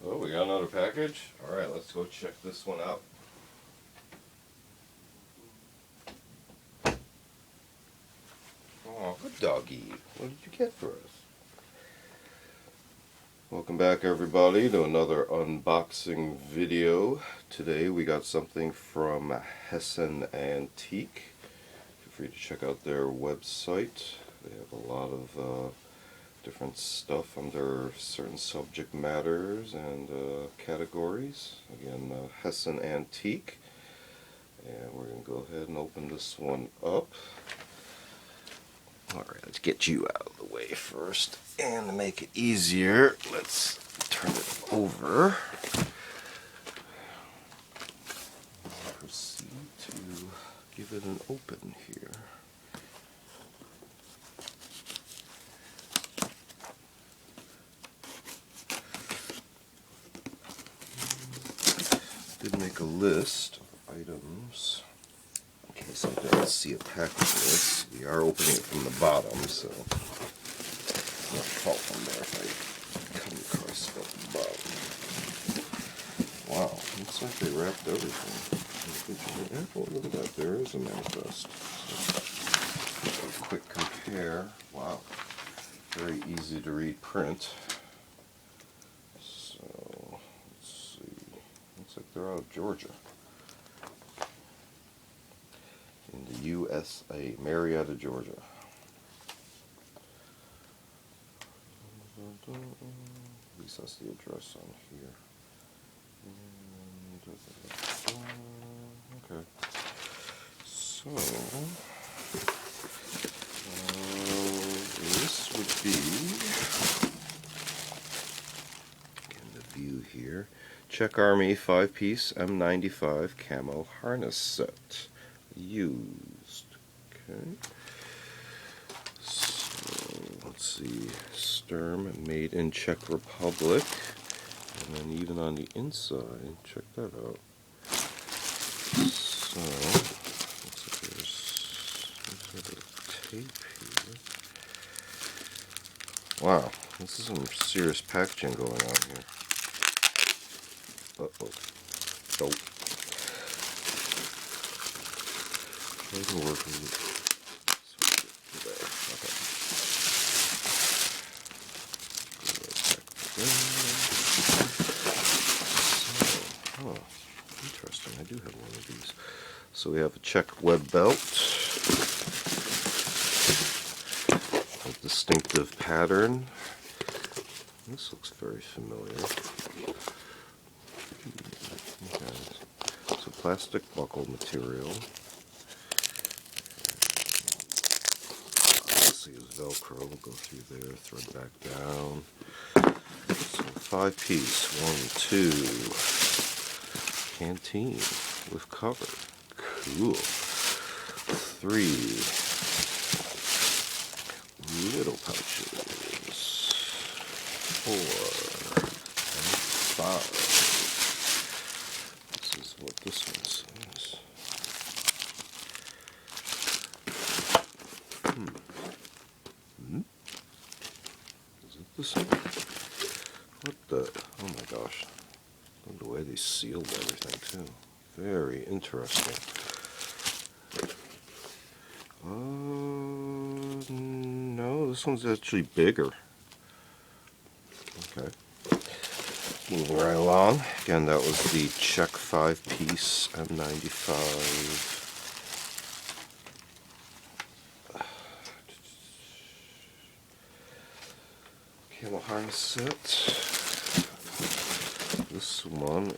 Oh, we got another package? Alright, let's go check this one out. Oh, good doggy. What did you get for us? Welcome back, everybody, to another unboxing video. Today we got something from Hessen Antique. Feel free to check out their website. They have a lot of different stuff under certain subject matters and categories. Again, Hessen Antique. And we're going to go ahead and open this one up. Alright, let's get you out of the way first. And to make it easier, let's turn it over. Proceed to give it an open here. Did make a list of items. In case I don't see a pack of this, we are opening it from the bottom, so no fault on there if I come across the bottom. Wow, looks like they wrapped everything. Oh, look at that, there is a manifest. So, a quick compare. Wow, very easy to read print. So, let's see. Looks like they're out of Georgia. In the USA, Marietta, Georgia. At least that's the address on here. Okay. So, this would be, in the view here, Czech Army 5-piece M95 Camo harness set. Used. Okay. So let's see. Sturm, made in Czech Republic. And then even on the inside, check that out. So looks like there's a bit of tape here. Wow, this is some serious packaging going on here. Uh-oh. Nope. Doesn't work with it. Okay. So, interesting. I do have one of these. So we have a Czech web belt. A distinctive pattern. This looks very familiar. Okay. So plastic buckle material. Is Velcro. We'll go through there, thread back down. So 5-piece, 1, 2, Canteen with cover. Cool. 3 little pouches. 4 and 5. This is what this one says. This one? What the? Oh my gosh. Look at the way they sealed everything, too. Very interesting. No, this one's actually bigger. Okay. Moving right along. Again, that was the Czech 5-piece M95. Camo harness set. This one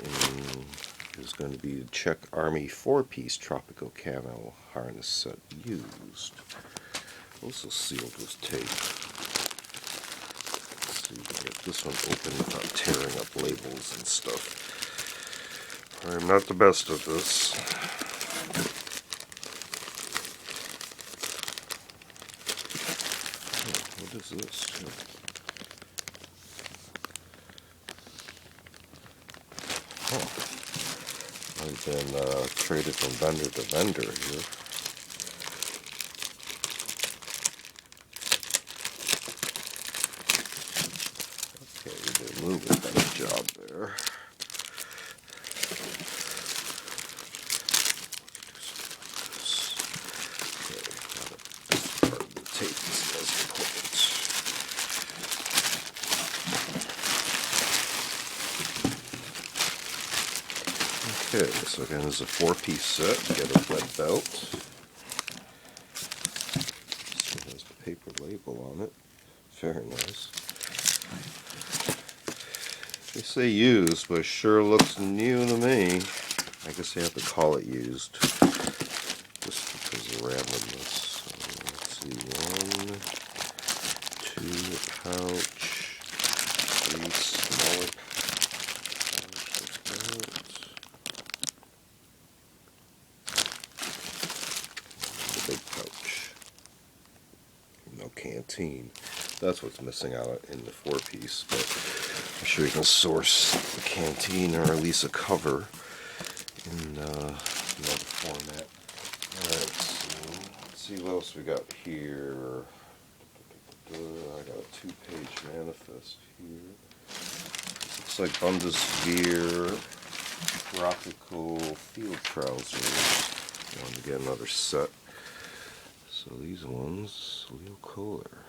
is going to be the Czech Army 4-piece tropical camo harness set used. Also sealed with tape. Let's see if we can get this one open without tearing up labels and stuff. I'm not the best at this. Oh, what is this? I've been traded from vendor to vendor here. Okay, we did a little bit better job there. there. Okay, so again, this is a 4-piece set. You get a red belt. This one has the paper label on it. Very nice. They say used, but it sure looks new to me. I guess they have to call it used, just because of randomness. So let's see, 1, 2 pouch, 3 smaller pouches. Big pouch. No canteen. That's what's missing out in the 4-piece, but I'm sure you can source the canteen or at least a cover in another format. Alright, so let's see what else we got here. I got a 2-page manifest here. This looks like Bundeswehr tropical field trousers. I wanted to get another set. So these ones, a little cooler.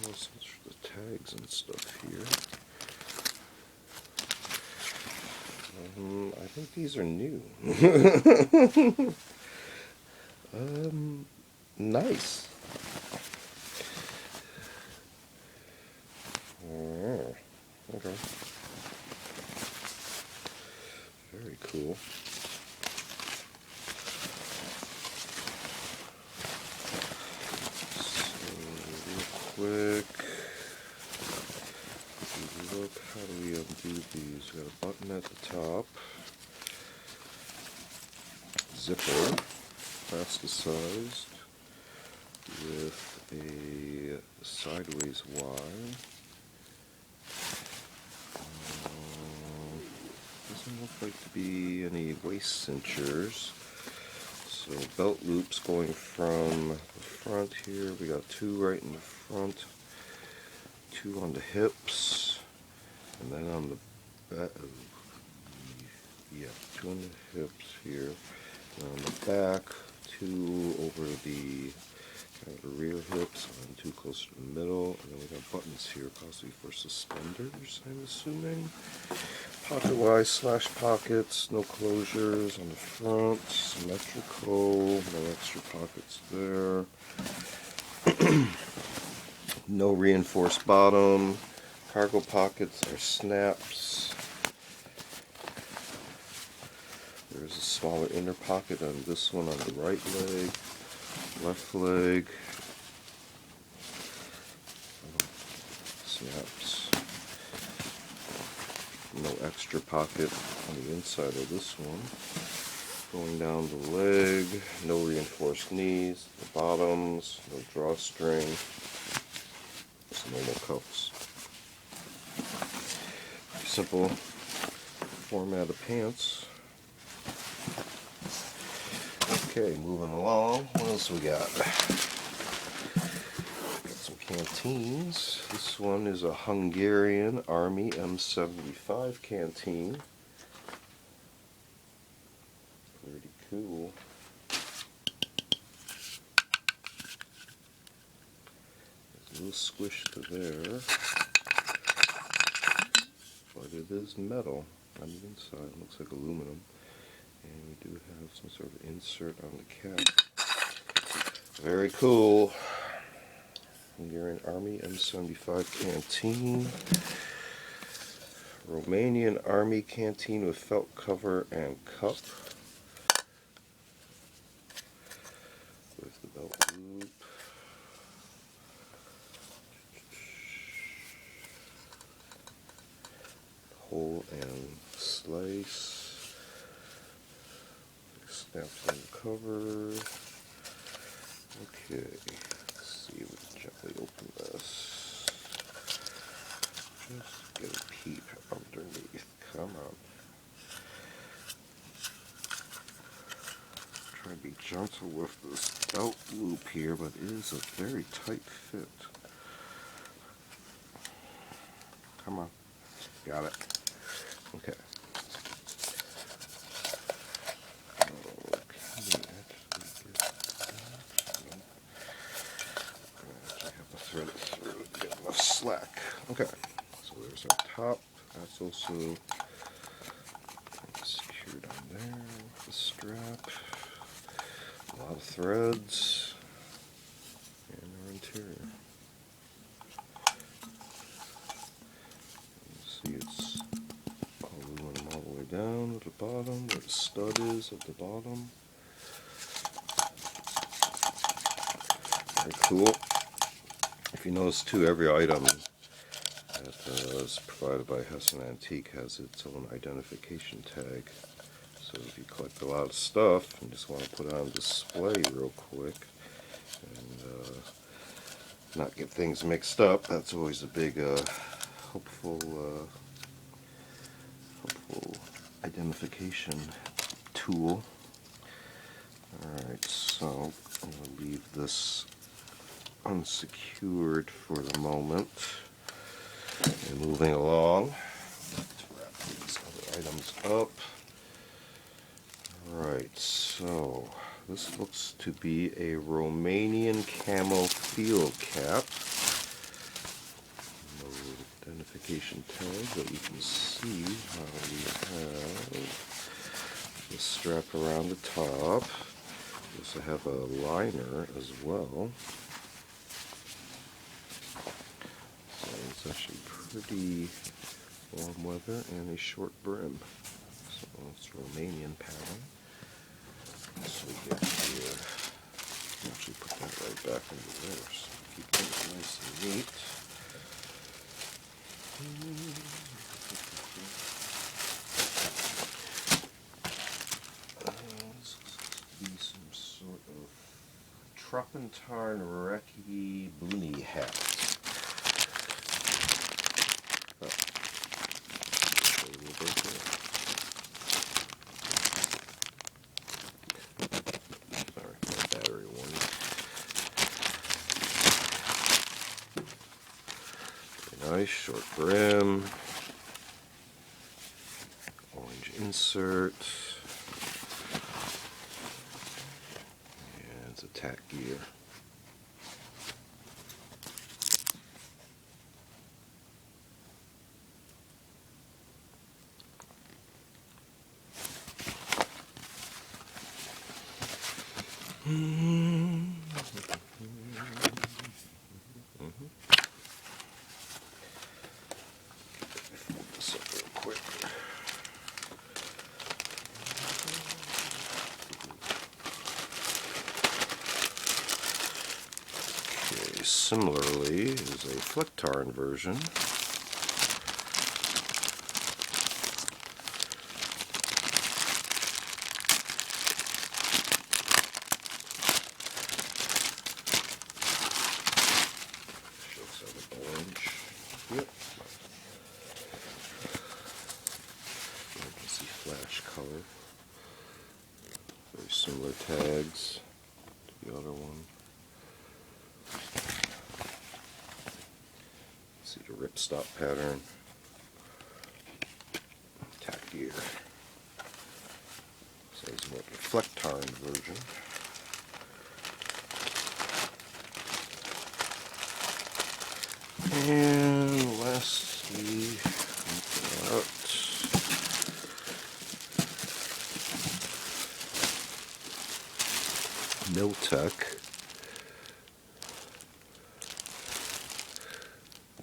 Oh, such the tags and stuff here. I think these are new. Nice. Oh, okay. Very cool. So, real quick, look, how do we undo these? We got a button at the top, zipper, plasticized, with a sideways Y. Doesn't look like to be any waist cinchers. So belt loops going from the front here. We got 2 right in the front, 2 on the hips, and then on the back. Yeah, 2 on the hips here. And on the back, 2 over the kind of the rear hips, and 2 close to the middle. And then we got buttons here, possibly for suspenders, I'm assuming. Pocket-wise slash pockets, no closures on the front, symmetrical, no extra pockets there. No reinforced bottom. Cargo pockets are snaps. There's a smaller inner pocket on this one on the right leg, left leg. Snaps. No extra pocket on the inside of this one. Going down the leg, no reinforced knees, the bottoms, no drawstring, just normal cuffs. Pretty simple format of pants. Okay, moving along. What else we got? Canteens. This one is a Hungarian Army M75 canteen. Pretty cool. There's a little squish to there, but it is metal on the inside. It looks like aluminum. And we do have some sort of insert on the cap. Very cool. Hungarian Army M75 canteen. Romanian Army canteen with felt cover and cup. With the belt loop. Hole and slice. Snaps on the cover. Okay. See if we can gently open this. Just get a peep underneath. Come on. Try to be gentle with this belt loop here, but it is a very tight fit. Come on. Got it. Okay. Thread it through to get enough slack. Okay, so there's our top. That's also secured on there with the strap. A lot of threads and our interior. You see, it's aluminum all the way down at the bottom, where the stud is at the bottom. Very cool. If you notice too, every item that is provided by Hessen Antique has its own identification tag. So if you collect a lot of stuff and just want to put it on display real quick and not get things mixed up, that's always a big hopeful identification tool. Alright, so I'm going to leave this unsecured for the moment. And moving along, let's wrap these other items up. Alright, so this looks to be a Romanian camo field cap. No identification tag, but you can see how we have the strap around the top. We also have a liner as well. So it's actually pretty warm weather and a short brim. So it's Romanian pattern. So we get here, actually put that right back into there, so keep things nice and neat. This looks to be some sort of Tropentarn Recce Boonie hat. Nice short brim, orange insert, and it's a tack gear. Similarly is a Flectarn version. Shows out of orange. Yep. You can see flash color. Very similar tags to the other one. See the ripstop pattern, tack gear. So this is what the Flectarn version. And lastly, we've got MIL-TEC.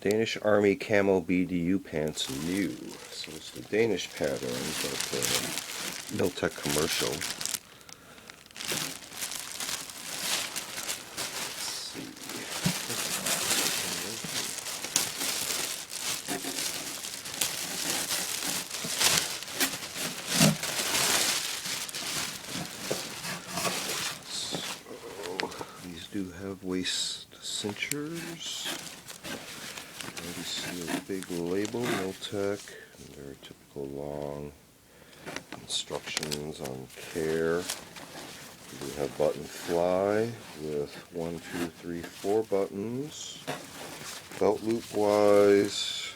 Danish Army Camo BDU pants new. So it's the Danish pattern, but MIL-TEC commercial. So these do have waist cinchers. You see a big label, MIL-TEC, very typical long instructions on care. We have button fly with 1, 2, 3, 4 buttons. Belt loop wise,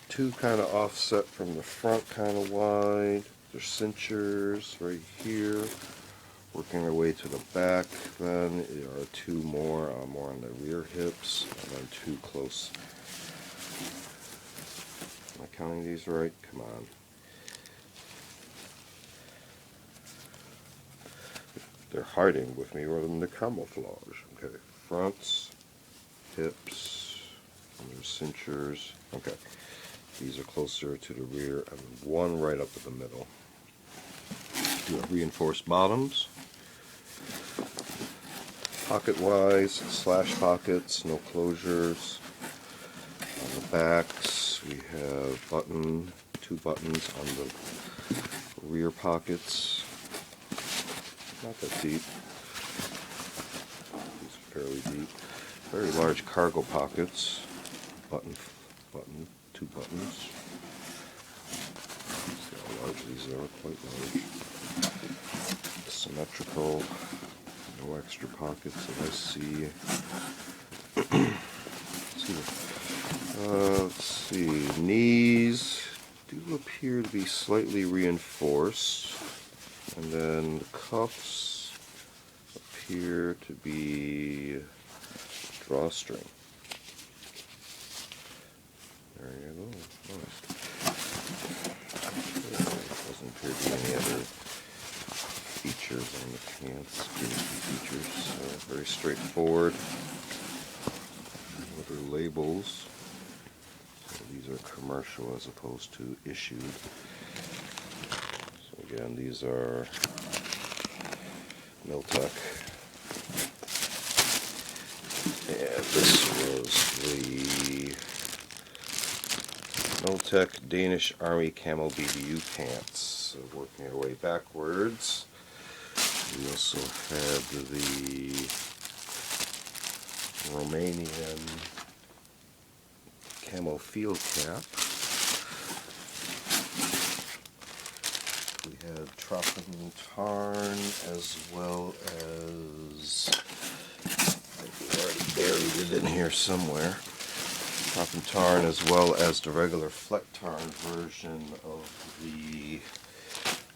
2 kind of offset from the front, kind of wide. There's cinchers right here. Working our way to the back, then there are 2 more on the rear hips, and then 2 close. Am I counting these right? Come on. They're hiding with me rather than the camouflage. Okay, fronts, hips, and there's cinchers. Okay, these are closer to the rear, and 1 right up in the middle. Do have reinforced bottoms. Pocket-wise, slash pockets, no closures. On the backs, we have 2 buttons on the rear pockets. Not that deep. These are fairly deep. Very large cargo pockets. Button, 2 buttons. See how large these are, quite large. Symmetrical. No extra pockets that I see. Let's see. Knees do appear to be slightly reinforced. And then the cuffs appear to be drawstring. There you go. Nice. Doesn't appear to be any other features on the pants. Features. Very straightforward. Other labels. So these are commercial as opposed to issued. So again, these are MIL-TEC. And this was the MIL-TEC Danish Army Camo BDU pants. So working our way backwards. We also have the Romanian camo field cap. We have Tropentarn as well as, I already buried it in here somewhere. Tropentarn as well as the regular Flectarn version of the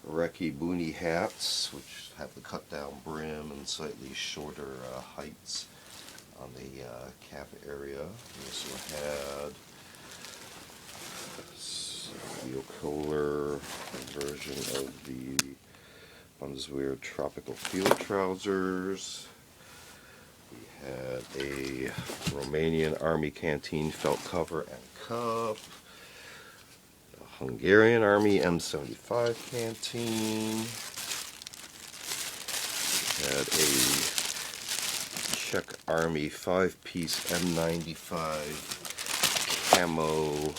Recce Boonie hats, which have the cut down brim and slightly shorter heights on the cap area. We also had the Kohler version of the Bundeswehr tropical field trousers. We had a Romanian Army Canteen felt cover and cup. Hungarian Army M75 canteen. We had a Czech Army 5-piece M95 camo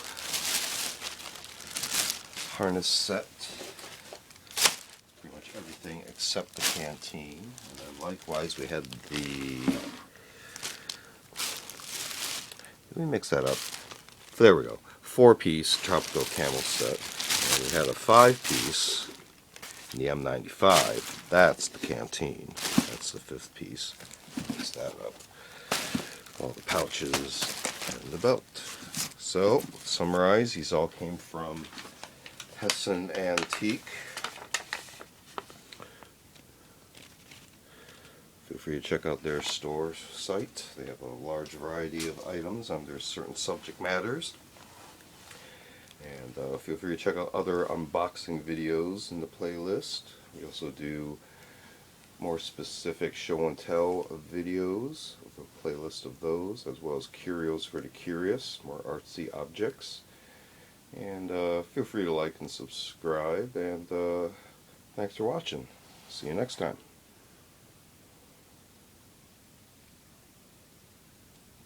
harness set. Pretty much everything except the canteen. And then likewise we had the... Let me mix that up. There we go. 4-piece tropical camel set, and we had a 5-piece in the M95. That's the canteen. That's the 5th piece. Mix that up. All the pouches and the belt. So, to summarize, these all came from Hessen Antique. Feel free to check out their store site. They have a large variety of items under certain subject matters. And feel free to check out other unboxing videos in the playlist. We also do more specific show and tell videos, with a playlist of those, as well as curios for the curious, more artsy objects. And feel free to like and subscribe, and thanks for watching. See you next time.